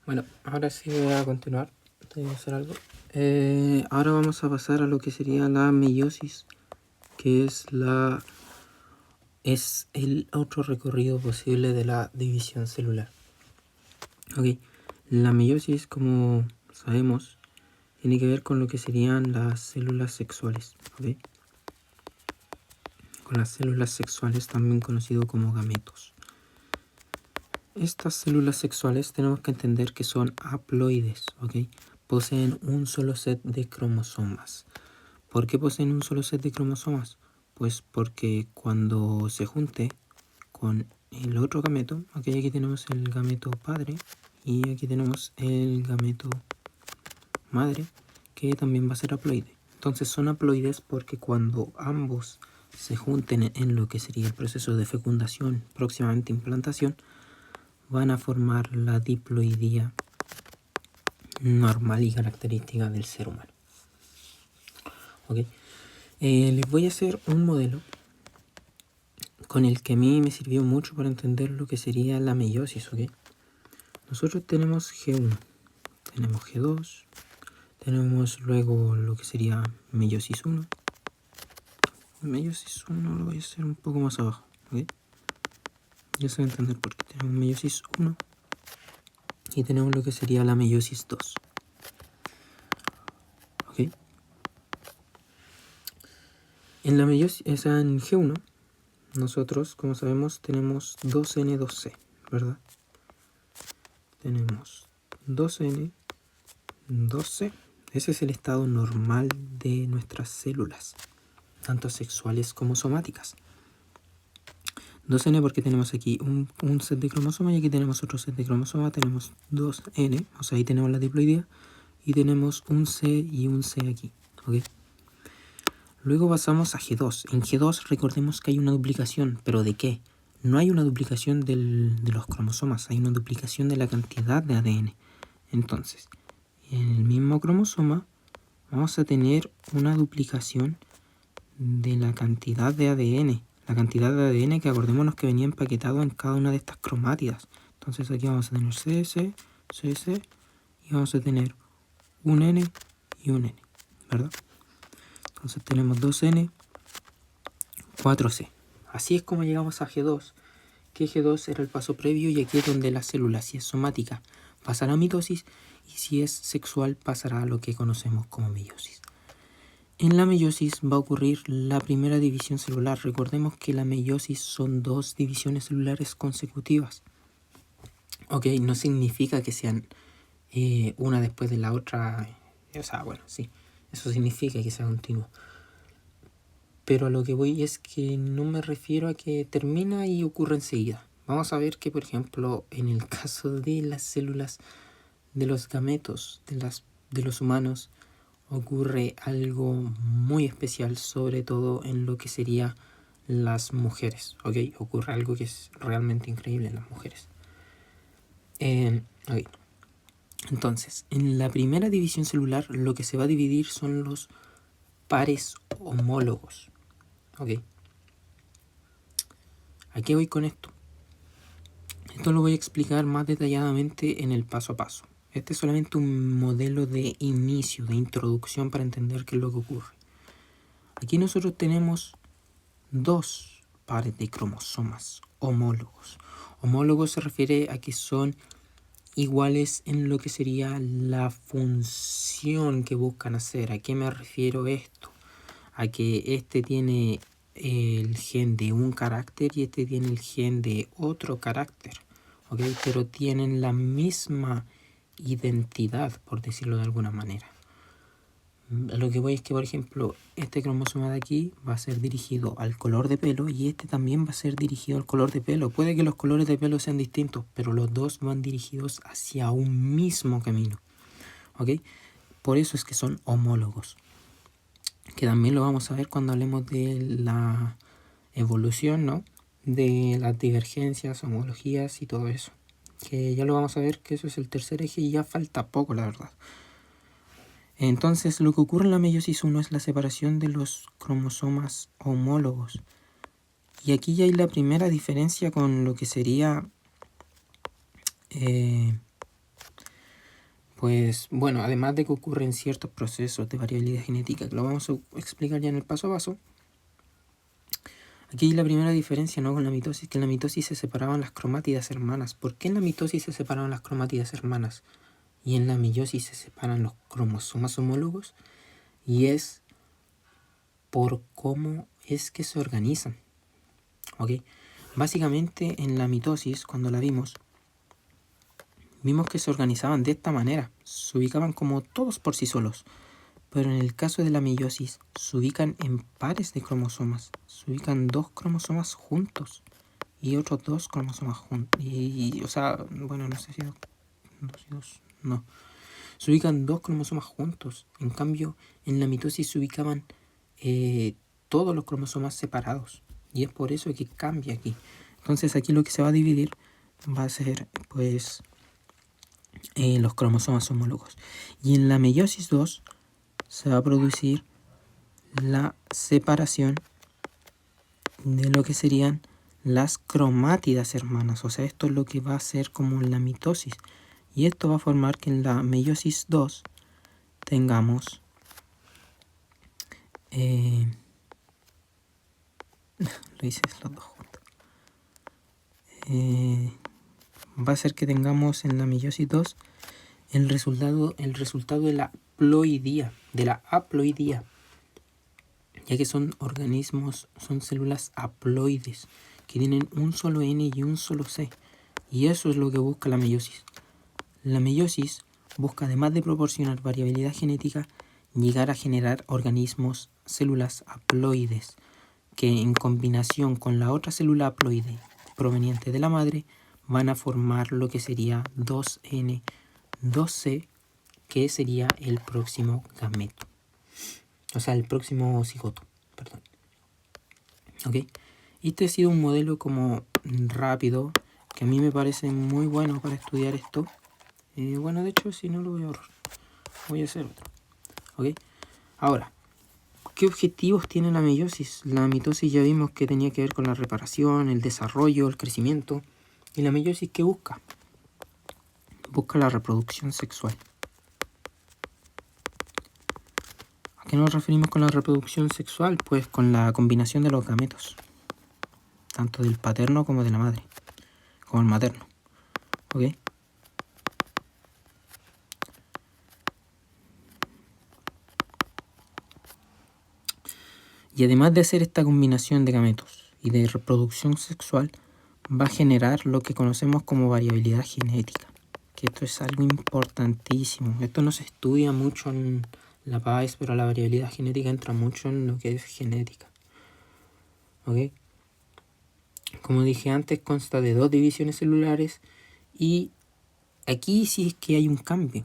Bueno, ahora sí voy a continuar. Tengo que hacer algo. Ahora vamos a pasar a lo que sería la meiosis, que es el otro recorrido posible de la división celular. Ok, la meiosis, como sabemos, tiene que ver con lo que serían las células sexuales. Ok, con las células sexuales, también conocido como gametos. Estas células sexuales tenemos que entender que son haploides, ¿ok? Poseen un solo set de cromosomas. ¿Por qué poseen un solo set de cromosomas? Pues porque cuando se junte con el otro gameto, aquí tenemos el gameto padre y aquí tenemos el gameto madre, que también va a ser haploide. Entonces son haploides porque cuando ambos se junten en lo que sería el proceso de fecundación, próximamente implantación, van a formar la diploidía normal y característica del ser humano. ¿Okay? Les voy a hacer un modelo con el que a mí me sirvió mucho para entender lo que sería la meiosis. ¿Okay? Nosotros tenemos G1, tenemos G2, tenemos luego lo que sería meiosis 1. Meiosis 1 lo voy a hacer un poco más abajo. ¿Okay? Ya se va a entender por qué. Tenemos meiosis 1 y tenemos lo que sería la meiosis 2. ¿Okay? En la meiosis, en G1, nosotros, como sabemos, tenemos 2N2C, ¿verdad? Tenemos 2N, 2C. Ese es el estado normal de nuestras células, tanto sexuales como somáticas. 2N porque tenemos aquí un set de cromosomas y aquí tenemos otro set de cromosomas. Tenemos 2N, o sea, ahí tenemos la diploidía. Y tenemos un C y un C aquí, ¿ok? Luego pasamos a G2. En G2 recordemos que hay una duplicación, ¿pero de qué? No hay una duplicación de los cromosomas, hay una duplicación de la cantidad de ADN. Entonces, en el mismo cromosoma vamos a tener una duplicación de la cantidad de ADN. La cantidad de ADN que acordémonos que venía empaquetado en cada una de estas cromátidas. Entonces aquí vamos a tener CS, CS y vamos a tener un N y un N, ¿verdad? Entonces tenemos 2N, 4C. Así es como llegamos a G2, que G2 era el paso previo y aquí es donde la célula, si es somática, pasará a mitosis y si es sexual pasará a lo que conocemos como meiosis. En la meiosis va a ocurrir la primera división celular. Recordemos que la meiosis son 2 divisiones celulares consecutivas. Ok, no significa que sean una después de la otra. O sea, bueno, sí, eso significa que sea continuo. Pero a lo que voy es que no me refiero a que termina y ocurre enseguida. Vamos a ver que, por ejemplo, en el caso de las células de los gametos de los humanos, ocurre algo muy especial, sobre todo en lo que sería las mujeres. ¿Ok? Ocurre algo que es realmente increíble en las mujeres. Okay. Entonces, en la primera división celular, lo que se va a dividir son los pares homólogos. ¿Ok? ¿A qué voy con esto? Esto lo voy a explicar más detalladamente en el paso a paso. Este es solamente un modelo de inicio, de introducción para entender qué es lo que ocurre. Aquí nosotros tenemos 2 pares de cromosomas homólogos. Homólogos se refiere a que son iguales en lo que sería la función que buscan hacer. ¿A qué me refiero esto? A que este tiene el gen de un carácter y este tiene el gen de otro carácter, ¿ok? Pero tienen la misma identidad, por decirlo de alguna manera. Lo que voy es que, por ejemplo, este cromosoma de aquí va a ser dirigido al color de pelo y este también va a ser dirigido al color de pelo. Puede que los colores de pelo sean distintos, pero los dos van dirigidos hacia un mismo camino, ¿ok? Por eso es que son homólogos, que también lo vamos a ver cuando hablemos de la evolución, ¿no? De las divergencias, homologías y todo eso. Que ya lo vamos a ver, que eso es el tercer eje y ya falta poco, la verdad. Entonces, lo que ocurre en la meiosis 1 es la separación de los cromosomas homólogos. Y aquí ya hay la primera diferencia con lo que sería pues bueno, además de que ocurren ciertos procesos de variabilidad genética, que lo vamos a explicar ya en el paso a paso, aquí la primera diferencia, ¿no?, con la mitosis, que en la mitosis se separaban las cromátidas hermanas. ¿Por qué en la mitosis se separaban las cromátidas hermanas y en la meiosis se separan los cromosomas homólogos? Y es por cómo es que se organizan, ¿ok? Básicamente en la mitosis, cuando la vimos que se organizaban de esta manera, se ubicaban como todos por sí solos. Pero en el caso de la meiosis, se ubican en pares de cromosomas. Se ubican 2 cromosomas juntos y otros 2 cromosomas juntos. O sea, bueno, no sé si 2 y 2, no. Se ubican 2 cromosomas juntos. En cambio, en la mitosis se ubicaban todos los cromosomas separados. Y es por eso que cambia aquí. Entonces aquí lo que se va a dividir va a ser, pues, los cromosomas homólogos. Y en la meiosis 2 se va a producir la separación de lo que serían las cromátidas hermanas. O sea, esto es lo que va a ser como en la mitosis. Y esto va a formar que en la meiosis 2 tengamos lo hice los dos juntos. Va a ser que tengamos en la meiosis 2 el resultado de la haploidía, ya que son células haploides que tienen un solo N y un solo C, y eso es lo que busca la meiosis. La meiosis busca, además de proporcionar variabilidad genética, llegar a generar células haploides, que en combinación con la otra célula haploide proveniente de la madre van a formar lo que sería 2N, 2C, que sería el próximo gameto. O sea, el próximo cigoto, perdón. ¿Ok? Este ha sido un modelo como rápido, que a mí me parece muy bueno para estudiar esto. Bueno, de hecho, si no lo voy a ahorrar, voy a hacer otro. ¿Ok? Ahora, ¿qué objetivos tiene la meiosis? La mitosis ya vimos que tenía que ver con la reparación, el desarrollo, el crecimiento. ¿Y la meiosis qué busca? Busca la reproducción sexual. ¿A qué nos referimos con la reproducción sexual? Pues con la combinación de los gametos, tanto del paterno como de la madre, como el materno. ¿Ok? Y además de hacer esta combinación de gametos y de reproducción sexual, va a generar lo que conocemos como variabilidad genética, que esto es algo importantísimo. Esto no se estudia mucho en la PAES, pero la variabilidad genética entra mucho en lo que es genética. ¿Ok? Como dije antes, consta de 2 divisiones celulares, y aquí sí es que hay un cambio.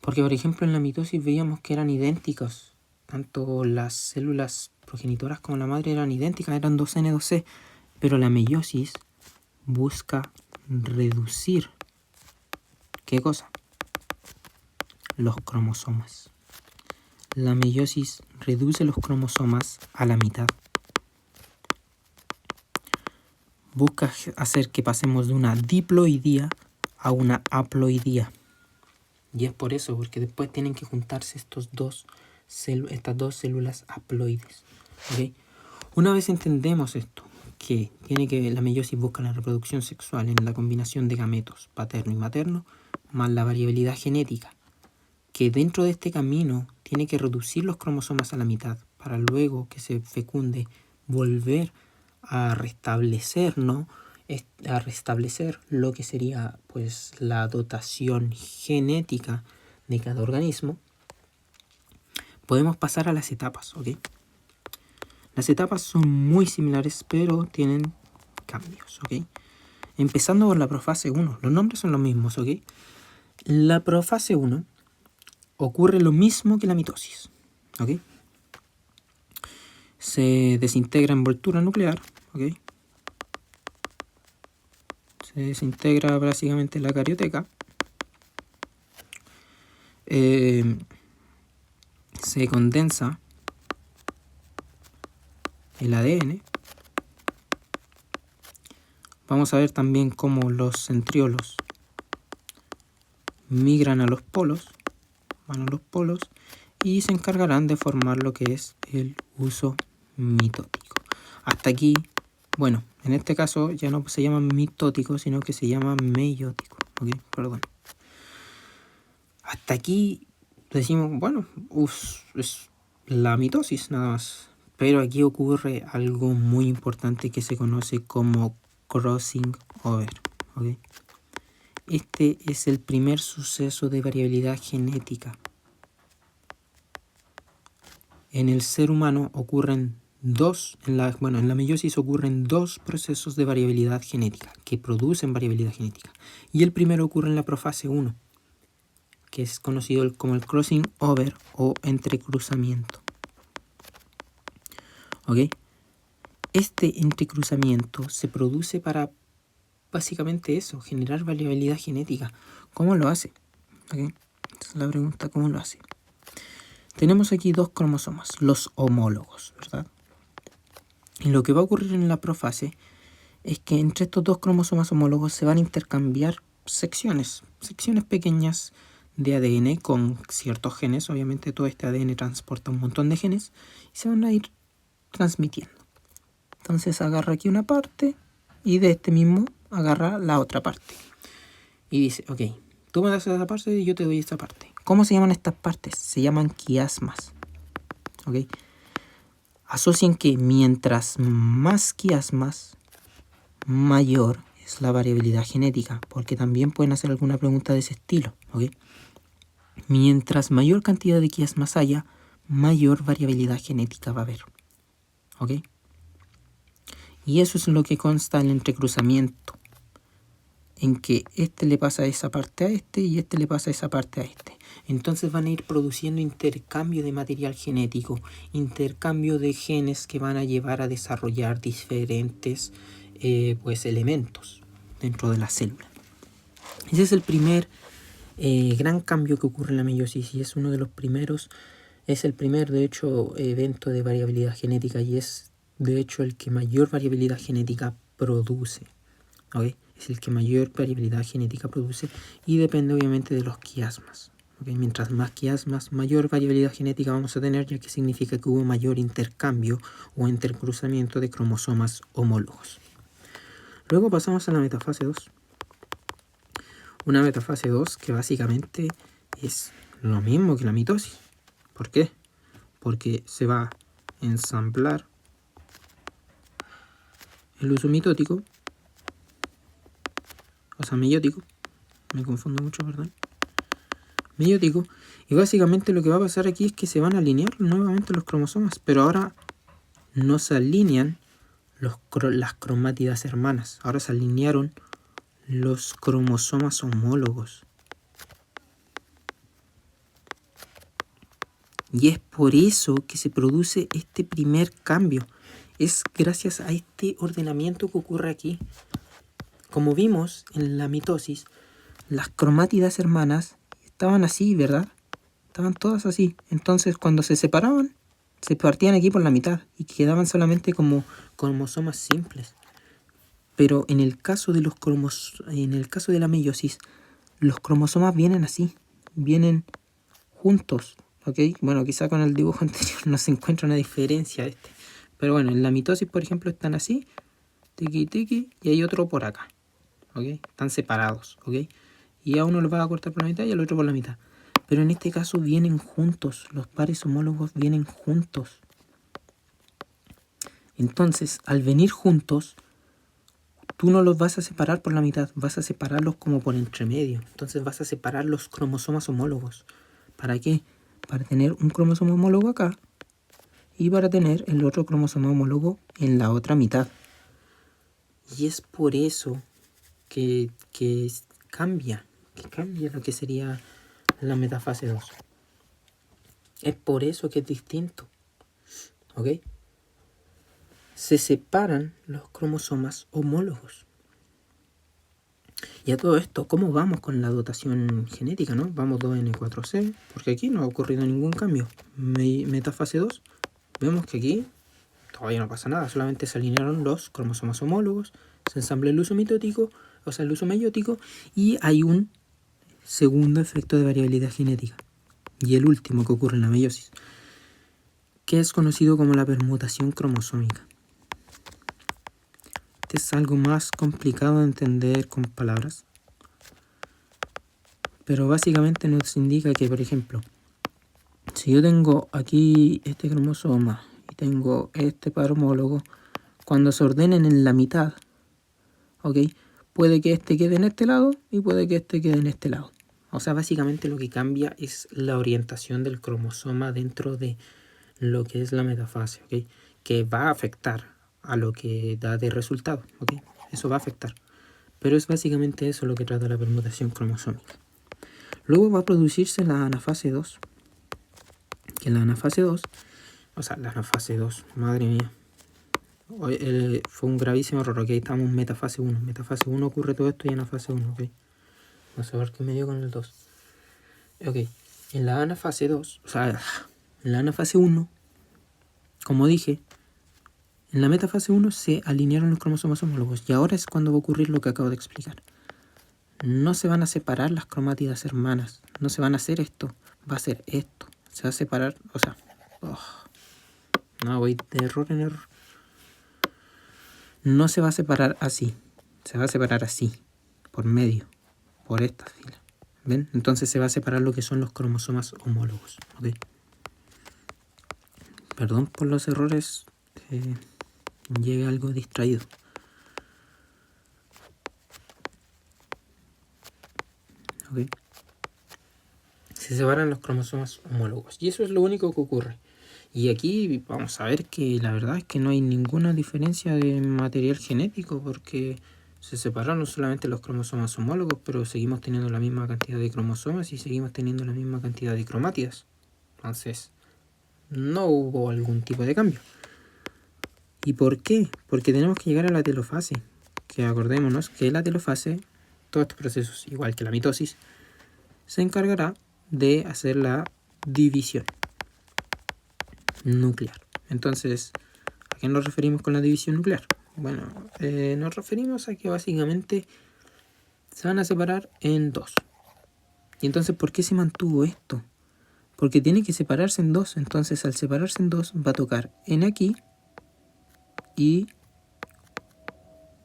Porque, por ejemplo, en la mitosis veíamos que eran idénticos. Tanto las células progenitoras como la madre eran idénticas, eran 2N, 2C. Pero la meiosis busca reducir, ¿qué cosa? Los cromosomas. La meiosis reduce los cromosomas a la mitad. Busca hacer que pasemos de una diploidía a una haploidía. Y es por eso, porque después tienen que juntarse estas dos células haploides. ¿Okay? Una vez entendemos esto, que la meiosis busca la reproducción sexual en la combinación de gametos paterno y materno, más la variabilidad genética, que dentro de este camino tiene que reducir los cromosomas a la mitad para luego que se fecunde volver a restablecer, ¿no? A restablecer lo que sería, pues, la dotación genética de cada organismo. Podemos pasar a las etapas, ¿ok? Las etapas son muy similares, pero tienen cambios, ¿ok? Empezando por la profase 1. Los nombres son los mismos, ¿ok? La profase 1 ocurre lo mismo que la mitosis, ¿ok? Se desintegra envoltura nuclear, ¿ok? Se desintegra básicamente la carioteca. Se condensa el ADN. Vamos a ver también cómo los centriolos migran a los polos, van a los polos y se encargarán de formar lo que es el uso mitótico. Hasta aquí, bueno, en este caso ya no se llama mitótico, sino que se llama meiótico. ¿Ok? Perdón. Hasta aquí decimos, bueno, es la mitosis nada más. Pero aquí ocurre algo muy importante que se conoce como crossing over. ¿Ok? Este es el primer suceso de variabilidad genética. En el ser humano ocurren en la meiosis ocurren dos procesos de variabilidad genética que producen variabilidad genética. Y el primero ocurre en la profase 1, que es conocido como el crossing over o entrecruzamiento. ¿Ok? Este entrecruzamiento se produce para básicamente eso, generar variabilidad genética. ¿Cómo lo hace? ¿Okay? Esa es la pregunta, ¿cómo lo hace? Tenemos aquí dos cromosomas, los homólogos, ¿verdad? Y lo que va a ocurrir en la profase es que entre estos dos cromosomas homólogos se van a intercambiar secciones pequeñas de ADN con ciertos genes. Obviamente todo este ADN transporta un montón de genes y se van a ir transmitiendo. Entonces agarra aquí una parte y de este mismo agarra la otra parte. Y dice, ok, tú me das esa parte y yo te doy esta parte. ¿Cómo se llaman estas partes? Se llaman quiasmas. ¿Ok? Asocien que mientras más quiasmas, mayor es la variabilidad genética. Porque también pueden hacer alguna pregunta de ese estilo. ¿Ok? Mientras mayor cantidad de quiasmas haya, mayor variabilidad genética va a haber. ¿Ok? Y eso es lo que consta en el entrecruzamiento, en que este le pasa esa parte a este y este le pasa esa parte a este. Entonces van a ir produciendo intercambio de material genético, intercambio de genes que van a llevar a desarrollar diferentes elementos dentro de la célula. Ese es el primer gran cambio que ocurre en la meiosis y es uno de los primeros, es el primer de hecho evento de variabilidad genética y es de hecho el que mayor variabilidad genética produce. ¿Okay? Es el que mayor variabilidad genética produce y depende obviamente de los quiasmas. ¿Okay? Mientras más quiasmas, mayor variabilidad genética vamos a tener, ya que significa que hubo mayor intercambio o intercruzamiento de cromosomas homólogos. Luego pasamos a la metafase 2. Una metafase 2 que básicamente es lo mismo que la mitosis. ¿Por qué? Porque se va a ensamblar el uso mitótico, o sea, meiótico, me confundo mucho, perdón, meiótico, y básicamente lo que va a pasar aquí es que se van a alinear nuevamente los cromosomas, pero ahora no se alinean las cromátidas hermanas, ahora se alinearon los cromosomas homólogos. Y es por eso que se produce este primer cambio. Es gracias a este ordenamiento que ocurre aquí. Como vimos en la mitosis, las cromátidas hermanas estaban así, ¿verdad? Estaban todas así. Entonces, cuando se separaban, se partían aquí por la mitad y quedaban solamente como cromosomas simples. Pero en el caso de la meiosis, los cromosomas vienen así, vienen juntos. ¿Ok? Bueno, quizá con el dibujo anterior no se encuentra una diferencia pero bueno, en la mitosis, por ejemplo, están así, tiki tiki, y hay otro por acá. ¿Ok? Están separados. ¿Ok? Y a uno lo va a cortar por la mitad y al otro por la mitad. Pero en este caso vienen juntos, los pares homólogos vienen juntos. Entonces, al venir juntos, tú no los vas a separar por la mitad, vas a separarlos como por entre medio. Entonces vas a separar los cromosomas homólogos. ¿Para qué? Para tener un cromosoma homólogo acá y para tener el otro cromosoma homólogo en la otra mitad. Y es por eso que cambia lo que sería la metafase 2. Es por eso que es distinto. ¿Ok? Se separan los cromosomas homólogos. Y a todo esto, ¿cómo vamos con la dotación genética, no? Vamos 2N4C, porque aquí no ha ocurrido ningún cambio. Metafase 2, vemos que aquí todavía no pasa nada, solamente se alinearon los cromosomas homólogos, se ensambla el uso mitótico, o sea, el uso meiótico, y hay un segundo efecto de variabilidad genética y el último que ocurre en la meiosis, que es conocido como la permutación cromosómica. Este es algo más complicado de entender con palabras, pero básicamente nos indica que, por ejemplo, si yo tengo aquí este cromosoma y tengo este par homólogo, cuando se ordenen en la mitad, ¿ok? Puede que este quede en este lado y puede que este quede en este lado. O sea, básicamente lo que cambia es la orientación del cromosoma dentro de lo que es la metafase, ¿ok? Que va a afectar a lo que da de resultado, ¿ok? Eso va a afectar. Pero es básicamente eso lo que trata la permutación cromosómica. Luego va a producirse la anafase 2. Que la anafase 2, la anafase 2, madre mía. Fue un gravísimo error, ok, estamos en metafase 1. Metafase 1 ocurre todo esto y anafase 1, ok. Vamos a ver qué me dio con el 2. Ok, en la anafase 2, en la anafase 1, como dije, en la metafase 1 se alinearon los cromosomas homólogos y ahora es cuando va a ocurrir lo que acabo de explicar. No se van a separar las cromátidas hermanas, no se van a hacer esto, va a ser esto. Se va a separar, no, voy de error en error. No se va a separar así, se va a separar así, por medio, por esta fila. ¿Ven? Entonces se va a separar lo que son los cromosomas homólogos. ¿Okay? Perdón por los errores, llegué algo distraído. ¿Okay? Se separan los cromosomas homólogos y eso es lo único que ocurre. Y aquí vamos a ver que la verdad es que no hay ninguna diferencia de material genético porque se separaron solamente los cromosomas homólogos, pero seguimos teniendo la misma cantidad de cromosomas y seguimos teniendo la misma cantidad de cromátidas. Entonces, no hubo algún tipo de cambio. ¿Y por qué? Porque tenemos que llegar a la telofase. Que acordémonos que la telofase, todos estos procesos, igual que la mitosis, se encargará de hacer la división nuclear. Entonces, ¿a qué nos referimos con la división nuclear? Bueno, nos referimos a que básicamente se van a separar en dos. Y entonces, ¿por qué se mantuvo esto? Porque tiene que separarse en dos. Entonces, al separarse en dos, va a tocar N aquí y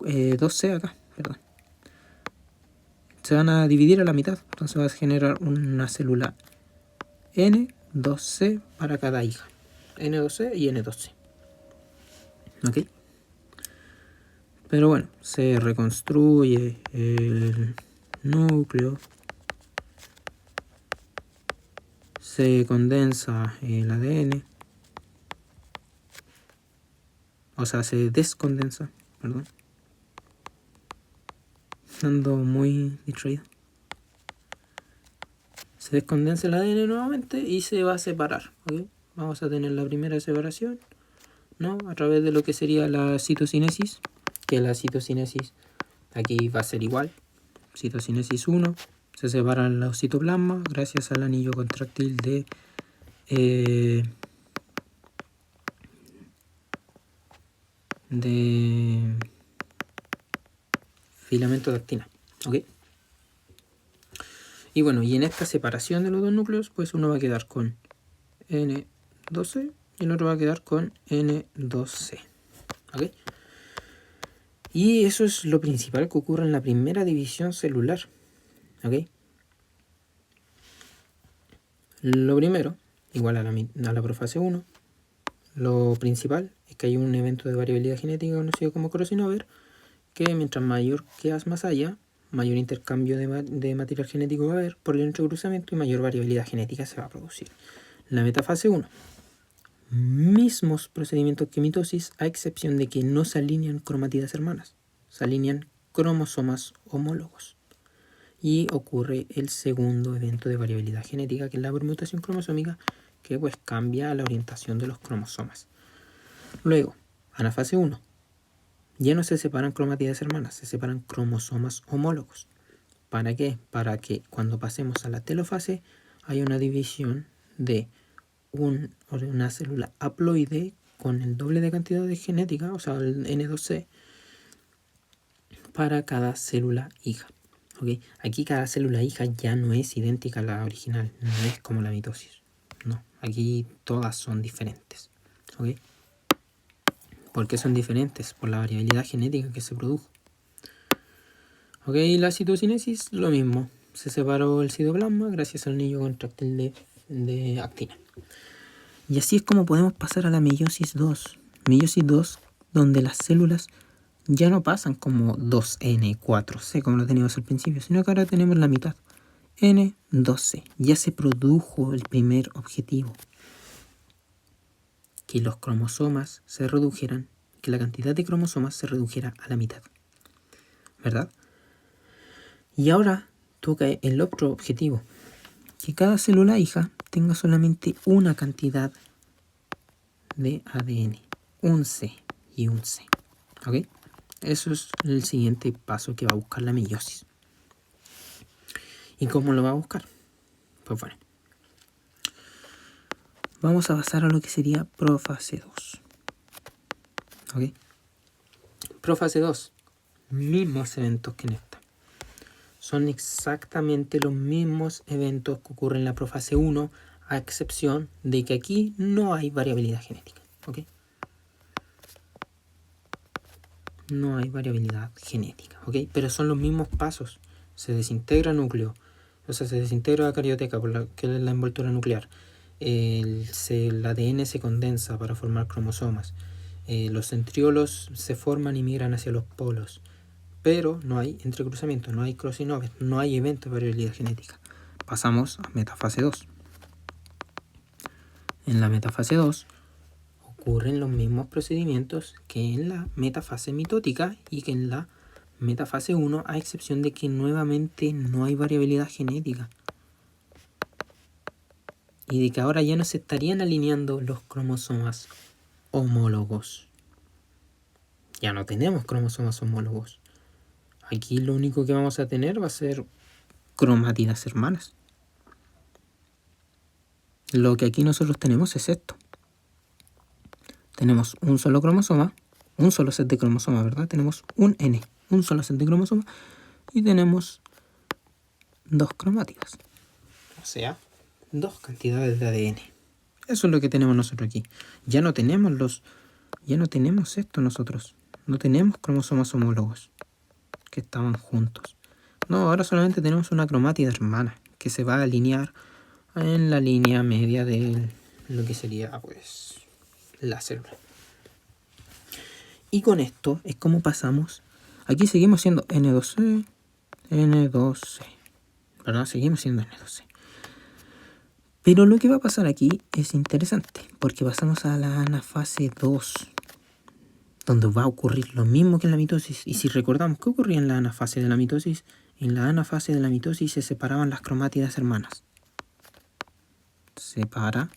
2C acá, perdón. Se van a dividir a la mitad. Entonces va a generar una célula N, 2C para cada hija. N2C y N2C. ¿Ok? Pero bueno, se reconstruye el núcleo, se condensa el ADN, se descondensa, perdón. Ando muy distraído. Se descondensa el ADN nuevamente y se va a separar, ¿ok? Vamos a tener la primera separación, ¿no? A través de lo que sería la citocinesis, que la citocinesis aquí va a ser igual. Citocinesis 1, se separan los citoplasmas gracias al anillo contráctil de filamento de actina, ¿ok? Y bueno, y en esta separación de los dos núcleos, pues uno va a quedar con N2C y el otro va a quedar con N2C, ¿ok? Y eso es lo principal que ocurre en la primera división celular, ¿ok? Lo primero, igual a la profase 1, lo principal es que hay un evento de variabilidad genética conocido como crossing over, que mientras mayor más haya, mayor intercambio de material genético va a haber por el entrecruzamiento y mayor variabilidad genética se va a producir. La metafase 1. Mismos procedimientos que mitosis, a excepción de que no se alinean cromátidas hermanas, se alinean cromosomas homólogos. Y ocurre el segundo evento de variabilidad genética, que es la permutación cromosómica, que pues cambia la orientación de los cromosomas. Luego, anafase 1. Ya no se separan cromátidas hermanas, se separan cromosomas homólogos. ¿Para qué? Para que cuando pasemos a la telofase haya una división de una célula haploide con el doble de cantidad de genética, el N2C, para cada célula hija. ¿Ok? Aquí cada célula hija ya no es idéntica a la original, no es como la mitosis. No, aquí todas son diferentes. ¿Ok? ¿Por qué son diferentes? Por la variabilidad genética que se produjo. ¿Ok? La citocinesis, lo mismo. Se separó el citoplasma gracias al anillo contráctil de actina. Y así es como podemos pasar a la meiosis 2. Meiosis 2, donde las células ya no pasan como 2N, 4C, como lo teníamos al principio, sino que ahora tenemos la mitad. N, 2C. Ya se produjo el primer objetivo. Que los cromosomas se redujeran, que la cantidad de cromosomas se redujera a la mitad. ¿Verdad? Y ahora toca el otro objetivo. Que cada célula hija tenga solamente una cantidad de ADN. Un C y un C. ¿Ok? Eso es el siguiente paso que va a buscar la meiosis. ¿Y cómo lo va a buscar? Pues bueno. Vamos a pasar a lo que sería profase 2. ¿Ok? Profase 2. Mismos eventos que en esta. Son exactamente los mismos eventos que ocurren en la profase 1, a excepción de que aquí no hay variabilidad genética. ¿Ok? No hay variabilidad genética. ¿Ok? Pero son los mismos pasos. Se desintegra núcleo. O sea, se desintegra la carioteca, que es la envoltura nuclear. El ADN se condensa para formar cromosomas. Los centriolos se forman y migran hacia los polos. Pero no hay entrecruzamiento, no hay crossing over, no hay evento de variabilidad genética. Pasamos a metafase 2. En la metafase 2 ocurren los mismos procedimientos que en la metafase mitótica y que en la metafase 1, a excepción de que nuevamente no hay variabilidad genética. Y de que ahora ya no se estarían alineando los cromosomas homólogos. Ya no tenemos cromosomas homólogos. Aquí lo único que vamos a tener va a ser cromátidas hermanas. Lo que aquí nosotros tenemos es esto. Tenemos un solo cromosoma, un solo set de cromosomas, ¿verdad? Tenemos un N, un solo set de cromosomas, y tenemos dos cromátidas. O sea, dos cantidades de ADN. Eso es lo que tenemos nosotros aquí. Ya no tenemos esto nosotros. No tenemos cromosomas homólogos que estaban juntos. No, ahora solamente tenemos una cromátida hermana que se va a alinear en la línea media de lo que sería, pues, la célula. Y con esto es como pasamos. Aquí seguimos siendo N2C, N2C, ¿verdad? Seguimos siendo N2C. Pero lo que va a pasar aquí es interesante, porque pasamos a la anafase 2, donde va a ocurrir lo mismo que en la mitosis. Y si recordamos, ¿qué ocurría en la anafase de la mitosis? En la anafase de la mitosis se separaban las cromátidas hermanas. Separa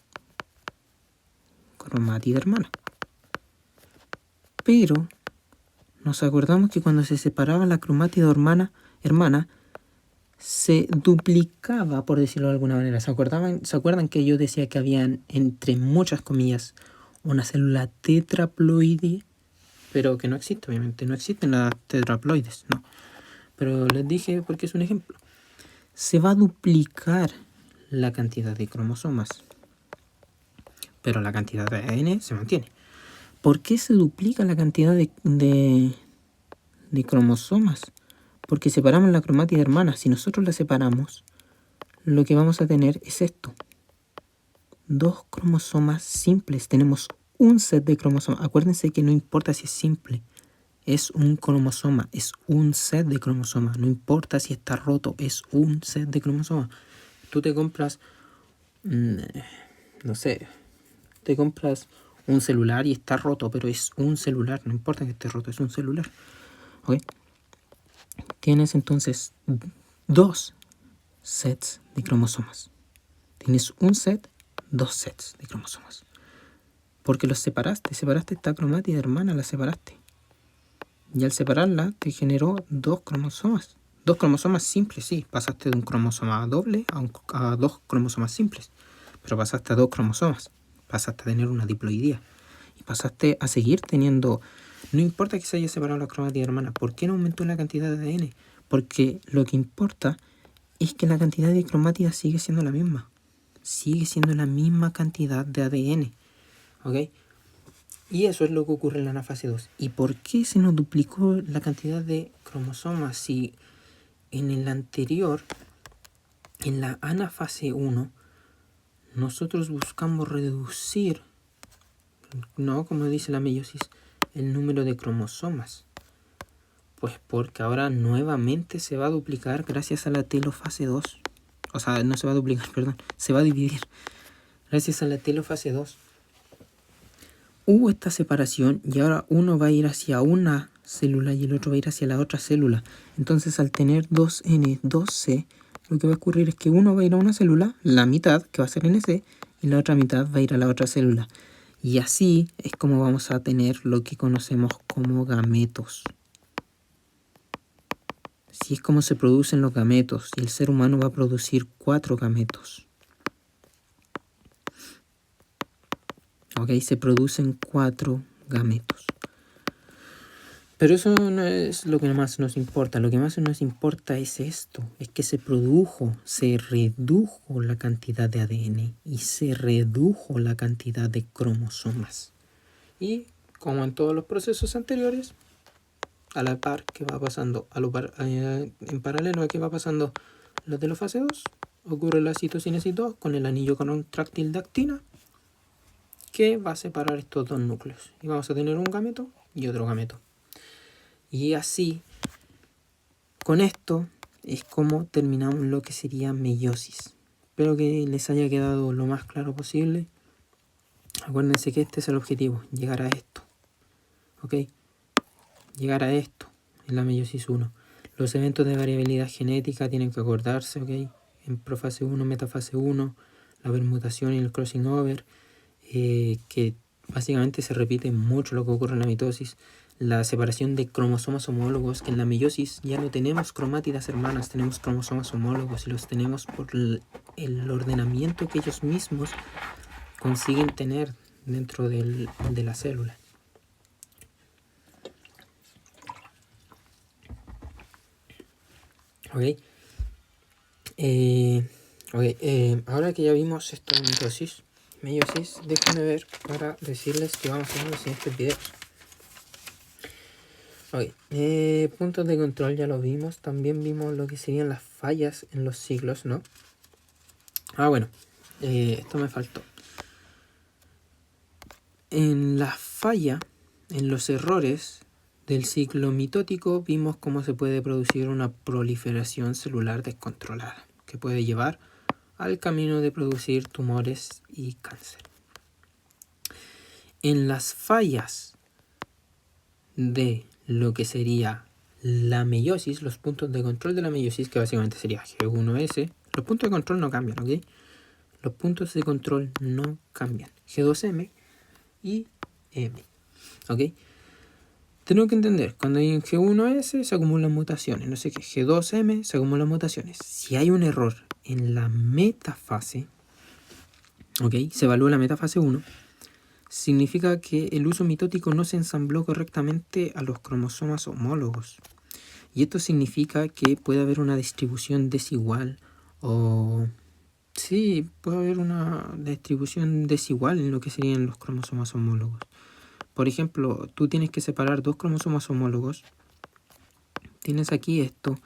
cromátida hermana. Pero nos acordamos que cuando se separaba la cromátida hermana, se duplicaba, por decirlo de alguna manera. ¿Se acuerdan que yo decía que habían, entre muchas comillas, una célula tetraploide? Pero que no existe, obviamente. No existen las tetraploides, no. Pero les dije porque es un ejemplo. Se va a duplicar la cantidad de cromosomas, pero la cantidad de ADN se mantiene. ¿Por qué se duplica la cantidad de cromosomas? Porque separamos la cromátida hermana. Si nosotros la separamos, lo que vamos a tener es esto. Dos cromosomas simples. Tenemos un set de cromosomas. Acuérdense que no importa si es simple. Es un cromosoma. Es un set de cromosomas. No importa si está roto. Es un set de cromosomas. Tú te compras, no sé, te compras un celular y está roto, pero es un celular. No importa que esté roto, es un celular. ¿Ok? Tienes entonces dos sets de cromosomas. Tienes un set, dos sets de cromosomas. Porque los separaste esta cromátida hermana, la separaste. Y al separarla te generó dos cromosomas. Dos cromosomas simples, sí. Pasaste de un cromosoma doble a dos cromosomas simples. Pero pasaste a dos cromosomas. Pasaste a tener una diploidía. Y pasaste a seguir teniendo... No importa que se haya separado la cromátida hermana. ¿Por qué no aumentó la cantidad de ADN? Porque lo que importa es que la cantidad de cromátidas sigue siendo la misma. Sigue siendo la misma cantidad de ADN. ¿Ok? Y eso es lo que ocurre en la anafase 2. ¿Y por qué se nos duplicó la cantidad de cromosomas si en el anterior, en la anafase 1, nosotros buscamos reducir, no como dice la meiosis, el número de cromosomas? Pues porque ahora nuevamente se va a duplicar gracias a la telofase 2. O sea, no se va a duplicar, perdón, se va a dividir gracias a la telofase 2. Hubo esta separación y ahora uno va a ir hacia una célula y el otro va a ir hacia la otra célula. Entonces, al tener 2N, 2C, lo que va a ocurrir es que uno va a ir a una célula, la mitad, que va a ser NC, y la otra mitad va a ir a la otra célula. Y así es como vamos a tener lo que conocemos como gametos. Así es como se producen los gametos, y el ser humano va a producir 4 gametos. Ok, se producen 4 gametos. Pero eso no es lo que más nos importa. Lo que más nos importa es esto. Es que se redujo la cantidad de ADN y se redujo la cantidad de cromosomas. Y como en todos los procesos anteriores, a la par que va pasando, en paralelo a que va pasando la telofase 2, ocurre la citocinesis 2 con el anillo contráctil de actina, que va a separar estos dos núcleos. Y vamos a tener un gameto y otro gameto. Y así, con esto, es como terminamos lo que sería meiosis. Espero que les haya quedado lo más claro posible. Acuérdense que este es el objetivo, llegar a esto. ¿Ok? Llegar a esto en la meiosis 1. Los eventos de variabilidad genética tienen que acordarse, ¿ok? En profase 1, metafase 1, la permutación y el crossing over, que básicamente se repite mucho lo que ocurre en la mitosis. La separación de cromosomas homólogos, que en la meiosis ya no tenemos cromátidas hermanas, tenemos cromosomas homólogos y los tenemos por el ordenamiento que ellos mismos consiguen tener dentro de la célula. Ok. Ahora que ya vimos esto de meiosis, déjenme ver para decirles que vamos a hacer los siguientes videos. Ok, puntos de control ya lo vimos. También vimos lo que serían las fallas en los ciclos, ¿no? Bueno, esto me faltó. En la falla, en los errores del ciclo mitótico, vimos cómo se puede producir una proliferación celular descontrolada, que puede llevar al camino de producir tumores y cáncer. En las fallas de lo que sería la meiosis, los puntos de control de la meiosis, que básicamente sería G1S, los puntos de control no cambian, ¿ok? Los puntos de control no cambian. G2M y M, ¿ok? Tenemos que entender, cuando hay en G1S se acumulan mutaciones, no sé qué, G2M se acumulan mutaciones. Si hay un error en la metafase, ¿ok? Se evalúa la metafase 1, significa que el uso mitótico no se ensambló correctamente a los cromosomas homólogos. Y esto significa que puede haber una distribución desigual o... Sí, puede haber una distribución desigual en lo que serían los cromosomas homólogos. Por ejemplo, tú tienes que separar 2 cromosomas homólogos. Tienes aquí esto.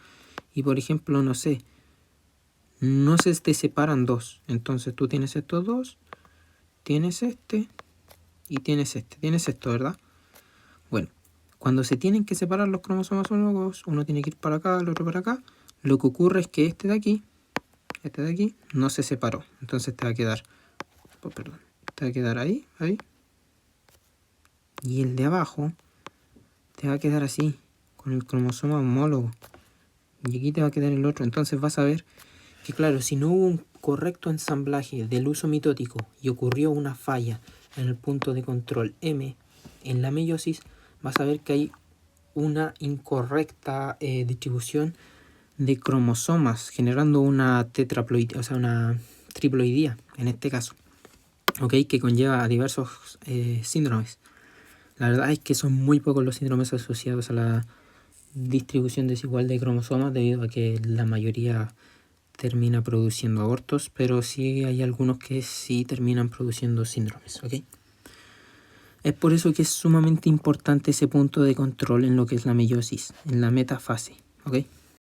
Y por ejemplo, no sé, no se te separan 2. Entonces tú tienes estos 2, tienes este y tienes este. Tienes esto, ¿verdad? Bueno, cuando se tienen que separar los cromosomas homólogos, uno tiene que ir para acá, el otro para acá. Lo que ocurre es que este de aquí no se separó. Entonces te va a quedar, te va a quedar ahí. Y el de abajo te va a quedar así, con el cromosoma homólogo. Y aquí te va a quedar el otro. Entonces vas a ver que, claro, si no hubo un correcto ensamblaje del uso mitótico y ocurrió una falla en el punto de control M en la meiosis, vas a ver que hay una incorrecta distribución de cromosomas, generando una tetraploidía, o sea, una triploidía en este caso, ¿ok? Que conlleva diversos síndromes. La verdad es que son muy pocos los síndromes asociados a la distribución desigual de cromosomas debido a que la mayoría termina produciendo abortos, pero sí hay algunos que sí terminan produciendo síndromes, ¿ok? Es por eso que es sumamente importante ese punto de control en lo que es la meiosis, en la metafase, ¿ok?